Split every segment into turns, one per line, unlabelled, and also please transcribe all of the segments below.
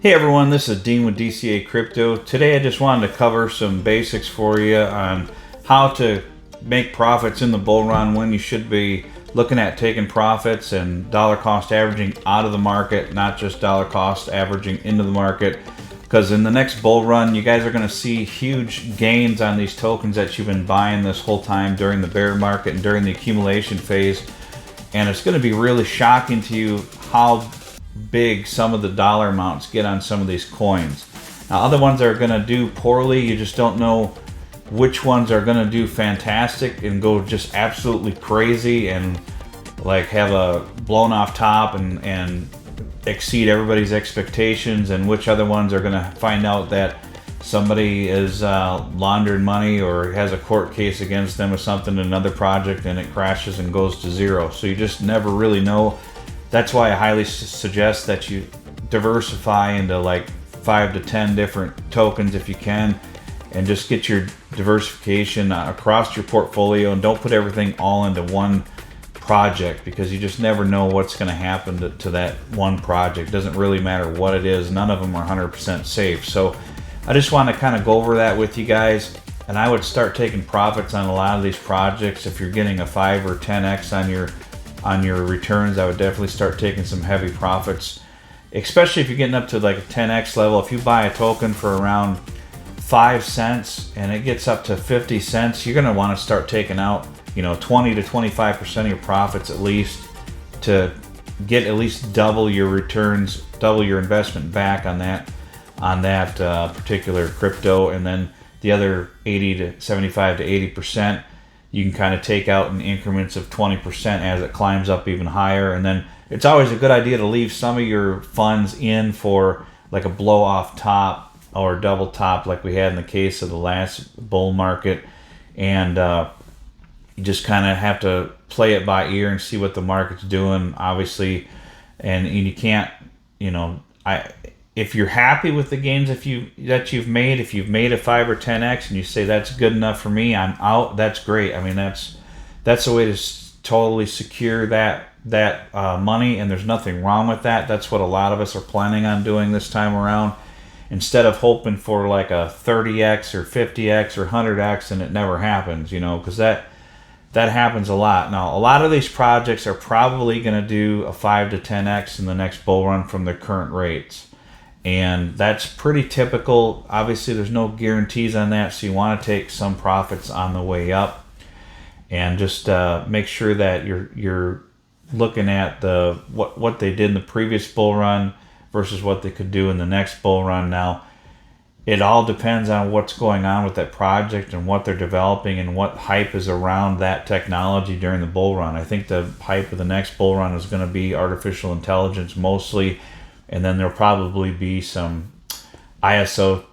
Hey everyone, this is Dean with DCA Crypto. Today I just wanted to cover some basics for you on how to make profits in the bull run, when you should be looking at taking profits and dollar cost averaging out of the market, not just dollar cost averaging into the market. Because in the next bull run, you guys are going to see huge gains on these tokens that you've been buying this whole time during the bear market and during the accumulation phase. And it's going to be really shocking to you how big some of the dollar amounts get on some of these coins. Now, other ones are going to do poorly. You just don't know which ones are going to do fantastic and go just absolutely crazy and like have a blown off top and exceed everybody's expectations, and which other ones are going to find out that somebody is laundering money or has a court case against them or something in another project and it crashes and goes to zero. So you just never really know. That's why I highly suggest that you diversify into like 5 to 10 different tokens if you can, and just get your diversification across your portfolio, and don't put everything all into one project, because you just never know what's going to happen to that one project. It doesn't really matter what it is. None of them are 100% safe. So I just want to kind of go over that with you guys, and I would start taking profits on a lot of these projects. If you're getting a 5 or 10x on your returns, I would definitely start taking some heavy profits, especially if you're getting up to like a 10x level. If you buy a token for around 5 cents and it gets up to 50 cents, you're going to want to start taking out 20 to 25% of your profits at least, to get at least double your returns, double your investment back on that particular crypto. And then the other 80 to 75 to 80% you can kind of take out in increments of 20% as it climbs up even higher. And then it's always a good idea to leave some of your funds in for like a blow off top or double top, like we had in the case of the last bull market. And you just kind of have to play it by ear and see what the market's doing, obviously. And you can't, if you're happy with the gains that you've made, if you've made a 5 or 10x and you say that's good enough for me, I'm out, that's great. I mean, that's the way to totally secure that money, and there's nothing wrong with that. That's what a lot of us are planning on doing this time around, instead of hoping for like a 30x or 50x or 100x and it never happens, because that happens a lot. Now, a lot of these projects are probably going to do a 5 to 10x in the next bull run from their current rates. And that's pretty typical. Obviously, there's no guarantees on that, so you want to take some profits on the way up, and just make sure that you're looking at what they did in the previous bull run versus what they could do in the next bull run. Now, it all depends on what's going on with that project and what they're developing and what hype is around that technology during the bull run. I think the hype of the next bull run is going to be artificial intelligence mostly. And then there'll probably be some ISO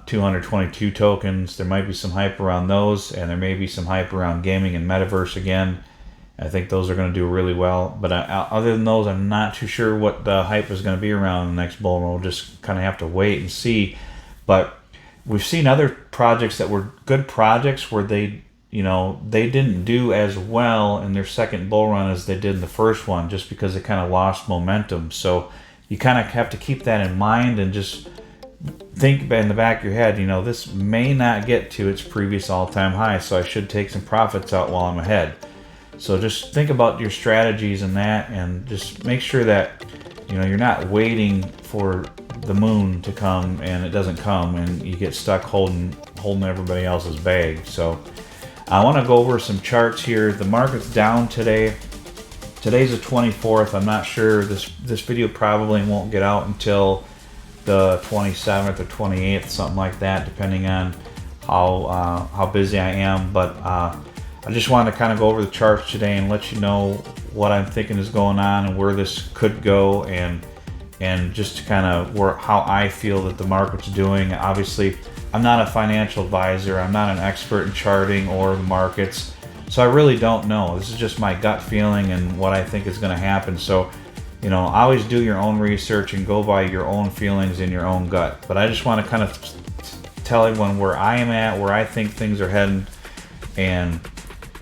222 tokens. There might be some hype around those, and there may be some hype around gaming and metaverse again. I think those are going to do really well. But other than those, I'm not too sure what the hype is going to be around the next bull run. We'll just kind of have to wait and see. But we've seen other projects that were good projects where they didn't do as well in their second bull run as they did in the first one, just because they kind of lost momentum. So you kind of have to keep that in mind and just think in the back of your head, this may not get to its previous all-time high, so I should take some profits out while I'm ahead. So just think about your strategies in that, and just make sure that you're not waiting for the moon to come and it doesn't come and you get stuck holding everybody else's bag. So I want to go over some charts here. The market's down today. Today's the 24th. I'm not sure. This video probably won't get out until the 27th or 28th, something like that, depending on how busy I am. But I just wanted to kind of go over the charts today and let you know what I'm thinking is going on and where this could go, and just kind of how I feel that the market's doing. Obviously, I'm not a financial advisor. I'm not an expert in charting or the markets. So I really don't know. This is just my gut feeling and what I think is going to happen. So, always do your own research and go by your own feelings and your own gut. But I just want to kind of tell everyone where I am at, where I think things are heading. And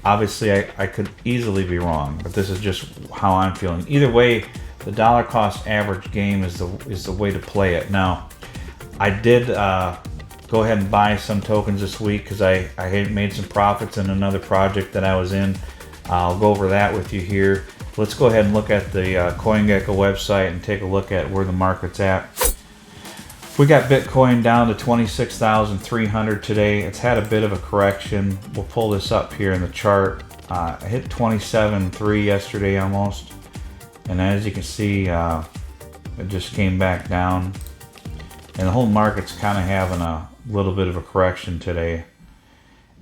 obviously I could easily be wrong, but this is just how I'm feeling. Either way, the dollar cost average game is the way to play it. Now, I did go ahead and buy some tokens this week because I had made some profits in another project that I was in. I'll go over that with you here. Let's go ahead and look at the CoinGecko website and take a look at where the market's at. We got Bitcoin down to 26,300 today. It's had a bit of a correction. We'll pull this up here in the chart. I hit 27.3 yesterday almost. And as you can see, it just came back down. And the whole market's kind of having a little bit of a correction today.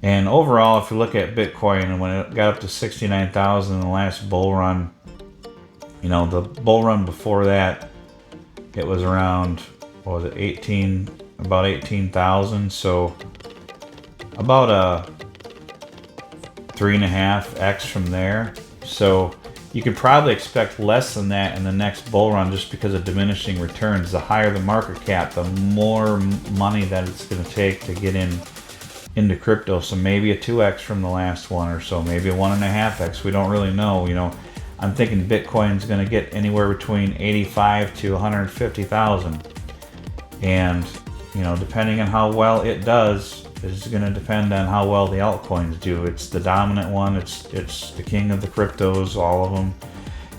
And overall, if you look at Bitcoin, and when it got up to 69,000 in the last bull run, you know, the bull run before that, it was around, what was it, about 18,000. So about a 3.5x from there. So you could probably expect less than that in the next bull run just because of diminishing returns. The higher the market cap, the more money that it's going to take to get into crypto. So maybe a 2x from the last one or so, maybe a 1.5x. We don't really know. You know, I'm thinking Bitcoin's going to get anywhere between 85 to 150,000. And, you know, depending on how well it does, is going to depend on how well the altcoins do. It's the dominant one. It's the king of the cryptos, all of them.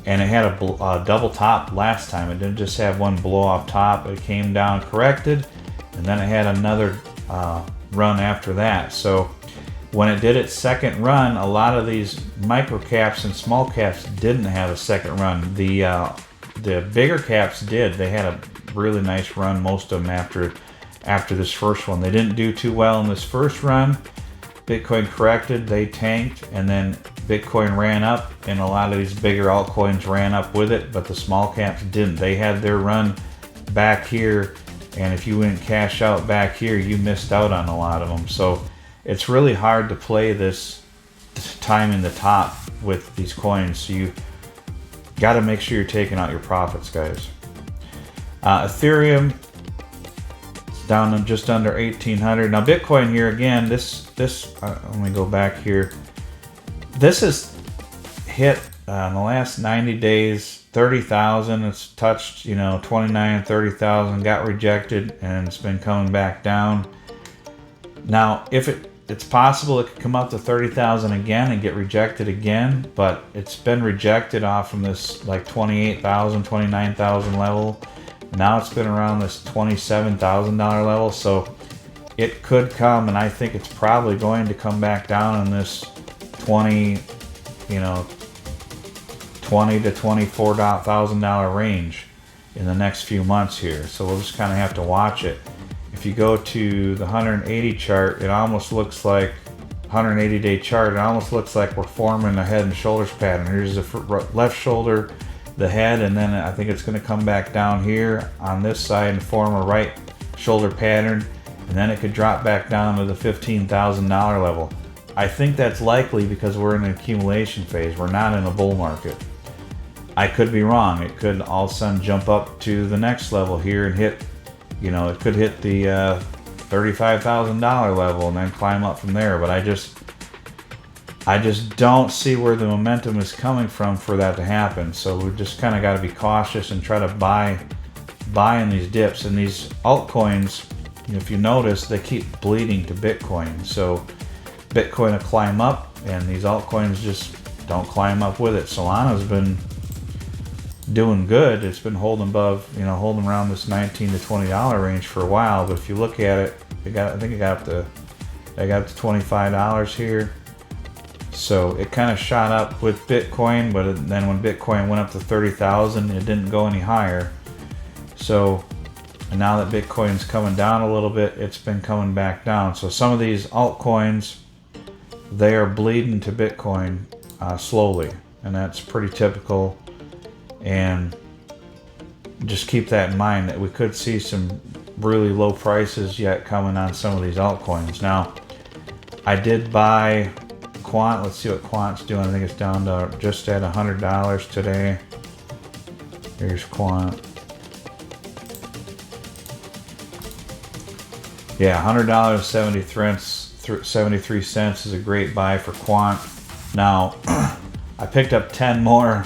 And it had a double top last time. It didn't just have one blow off top. It came down, corrected, and then it had another run after that. So when it did its second run, a lot of these micro caps and small caps didn't have a second run. The bigger caps did. They had a really nice run, most of them after this first one. They didn't do too well in this first run. Bitcoin corrected, they tanked, and then Bitcoin ran up, and a lot of these bigger altcoins ran up with it, but the small caps didn't. They had their run back here, and if you went cash out back here, you missed out on a lot of them. So it's really hard to play this time in the top with these coins. So you got to make sure you're taking out your profits, guys. Ethereum down to just under 1,800. Now Bitcoin here again, let me go back here. This has hit in the last 90 days 30,000. It's touched, 29, 30,000, got rejected, and it's been coming back down. Now if it's possible it could come up to 30,000 again and get rejected again, but it's been rejected off from this like 28,000, 29,000 level. Now it's been around this $27,000 level, so it could come, and I think it's probably going to come back down in this $20 to $24,000 range in the next few months here. So we'll just kind of have to watch it. If you go to the 180 chart, it almost looks like 180-day chart. It almost looks like we're forming a head and shoulders pattern. Here's the left shoulder, the head, and then I think it's going to come back down here on this side and form a right shoulder pattern, and then it could drop back down to the $15,000 level. I think that's likely because we're in an accumulation phase. We're not in a bull market. I could be wrong. It could all of a sudden jump up to the next level here and hit, it could hit the $35,000 level and then climb up from there. But I just don't see where the momentum is coming from for that to happen. So we just kind of got to be cautious and try to buy in these dips. And these altcoins, if you notice, they keep bleeding to Bitcoin. So Bitcoin will climb up, and these altcoins just don't climb up with it. Solana's been doing good. It's been holding above, holding around this $19 to $20 range for a while. But if you look at it, I think it got up to $25 here. So it kind of shot up with Bitcoin, but then when Bitcoin went up to 30,000, it didn't go any higher. So now that Bitcoin's coming down a little bit, it's been coming back down. So some of these altcoins, they are bleeding to Bitcoin slowly, and that's pretty typical. And just keep that in mind that we could see some really low prices yet coming on some of these altcoins. Now, I did buy Quant. Let's see what Quant's doing. I think it's down to just at $100 today. Here's Quant. Yeah, $100.73 is a great buy for Quant. Now, I picked up 10 more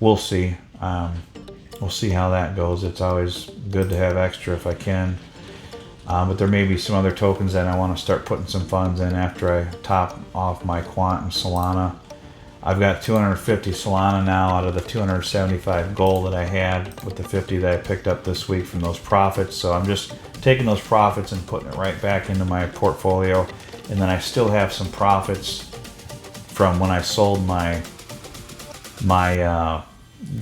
we'll see. We'll see how that goes. It's always good to have extra if I can. But there may be some other tokens that I want to start putting some funds in after I top off my Quant and Solana. I've got 250 Solana now out of the 275 gold that I had with the 50 that I picked up this week from those profits. So I'm just taking those profits and putting it right back into my portfolio. And then I still have some profits from when I sold my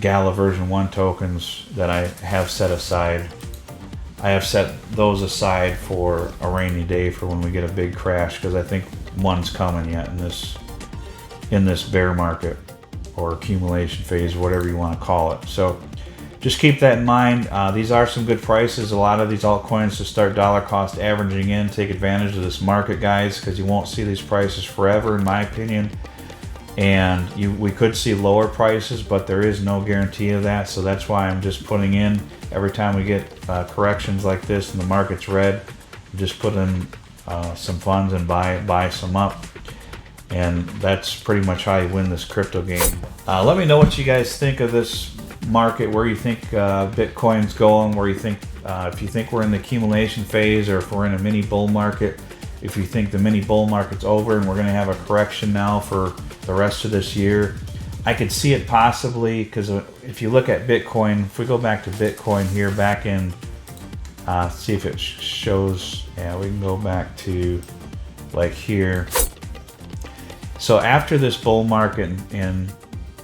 Gala version 1 tokens that I have set aside. I have set those aside for a rainy day for when we get a big crash, because I think one's coming yet in this bear market or accumulation phase, whatever you want to call it. So just keep that in mind. These are some good prices. A lot of these altcoins to start dollar cost averaging in. Take advantage of this market, guys, because you won't see these prices forever, in my opinion. And we could see lower prices, but there is no guarantee of that. So that's why I'm just putting in every time we get corrections like this and the market's red, just put in some funds and buy some up. And that's pretty much how you win this crypto game. Let me know what you guys think of this market, where you think Bitcoin's going, where you think if you think we're in the accumulation phase or if we're in a mini bull market, if you think the mini bull market's over and we're going to have a correction now for the rest of this year. I could see it possibly, because if you look at Bitcoin, if we go back to Bitcoin here, back in, see if it shows, yeah, we can go back to like here. So after this bull market in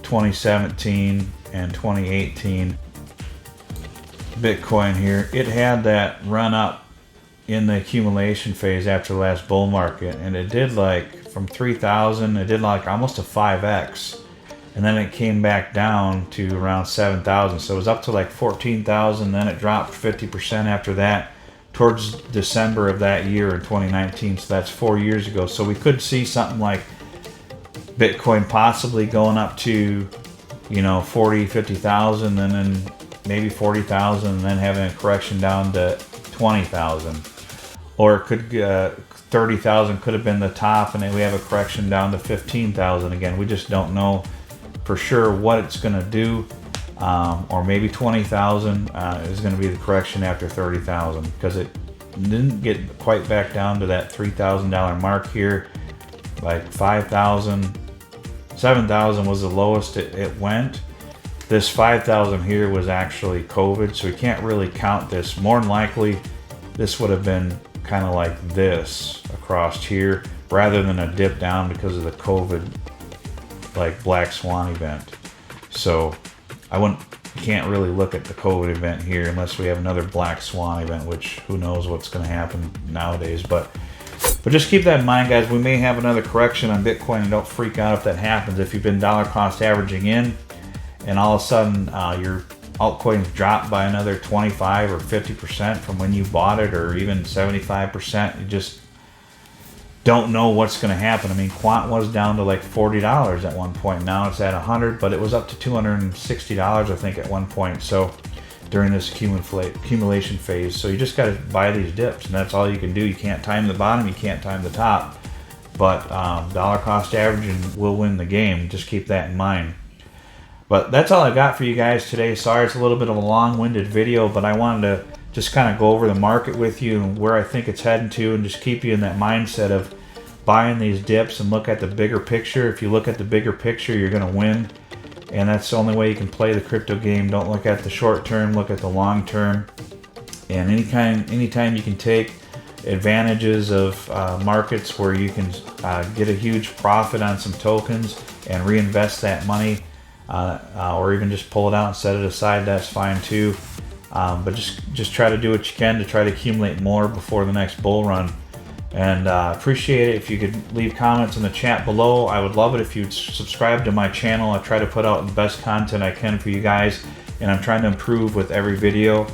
2017 and 2018, Bitcoin here, it had that run up in the accumulation phase after the last bull market, and it did like from 3,000, it did like almost a 5x, and then it came back down to around 7,000. So it was up to like 14,000, then it dropped 50% after that towards December of that year in 2019. So that's 4 years ago. So we could see something like Bitcoin possibly going up to, 40, 50,000, and then maybe 40,000, and then having a correction down to 20,000. Or it could 30,000 could have been the top, and then we have a correction down to 15,000 again. We just don't know for sure what it's going to do. Or maybe 20,000 is going to be the correction after 30,000, because it didn't get quite back down to that $3,000 mark here. Like 5,000, 7,000 was the lowest it went. This 5,000 here was actually COVID, so we can't really count this. More than likely, this would have been kind of like this across here, rather than a dip down because of the COVID, like black swan event. So can't really look at the COVID event here unless we have another black swan event, which who knows what's going to happen nowadays. But just keep that in mind, guys. We may have another correction on Bitcoin, and don't freak out if that happens. If you've been dollar cost averaging in, and all of a sudden your altcoins drop by another 25 or 50% from when you bought it, or even 75%, you just don't know what's going to happen. I mean, Quant was down to like $40 at one point. Now it's at $100, but it was up to $260, I think, at one point. So during this accumulation phase, so you just got to buy these dips, and that's all you can do. You can't time the bottom, you can't time the top, but dollar cost averaging will win the game. Just keep that in mind. But that's all I got for you guys today. Sorry it's a little bit of a long-winded video, but I wanted to just kind of go over the market with you and where I think it's heading to, and just keep you in that mindset of buying these dips and look at the bigger picture. If you look at the bigger picture, you're going to win, and that's the only way you can play the crypto game. Don't look at the short term, look at the long term. And anytime you can take advantages of markets where you can get a huge profit on some tokens and reinvest that money, or even just pull it out and set it aside, that's fine too. But just try to do what you can to try to accumulate more before the next bull run. And appreciate it if you could leave comments in the chat below. I would love it if you'd subscribe to my channel. I try to put out the best content I can for you guys, and I'm trying to improve with every video.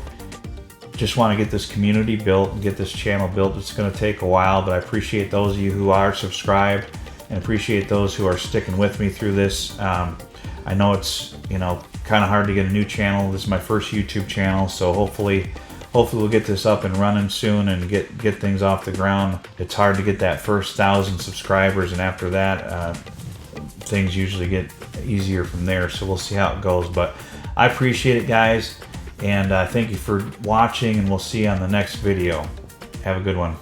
Just want to get this community built and get this channel built. It's going to take a while, but I appreciate those of you who are subscribed, and appreciate those who are sticking with me through this. I know it's kind of hard to get a new channel. This is my first YouTube channel, so hopefully we'll get this up and running soon and get things off the ground. It's hard to get that first 1,000 subscribers, and after that things usually get easier from there. So we'll see how it goes. But I appreciate it, guys, and thank you for watching, and we'll see you on the next video. Have a good one.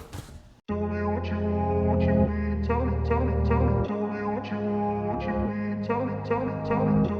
Tell me what you want, what you need. Tell me, tell me, tell me. Tell me what you want, what you need. Tell me, tell me, tell me.